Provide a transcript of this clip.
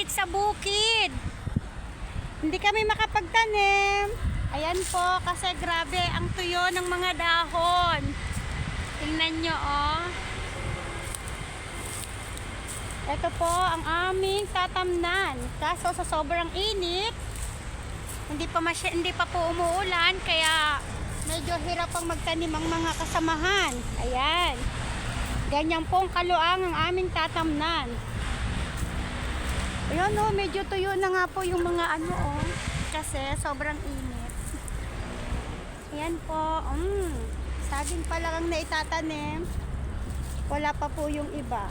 init sa bukid. Hindi kami makapagtanim. Ayan po, kasi grabe ang tuyo ng mga dahon. Tingnan nyo, oh. Ito po ang aming tatamnan. Kaso sa sobrang init, hindi pa po umuulan, kaya medyo hirap pang magtanim ang mga kasamahan. Ayan. Ganyan pong kaluang ang aming tatamnan. Ayan, oh, medyo tuyo na nga po yung mga ano, oh. Kasi sobrang init. Ayan po. Saging pa lang ang naitatanim. Wala pa po yung iba.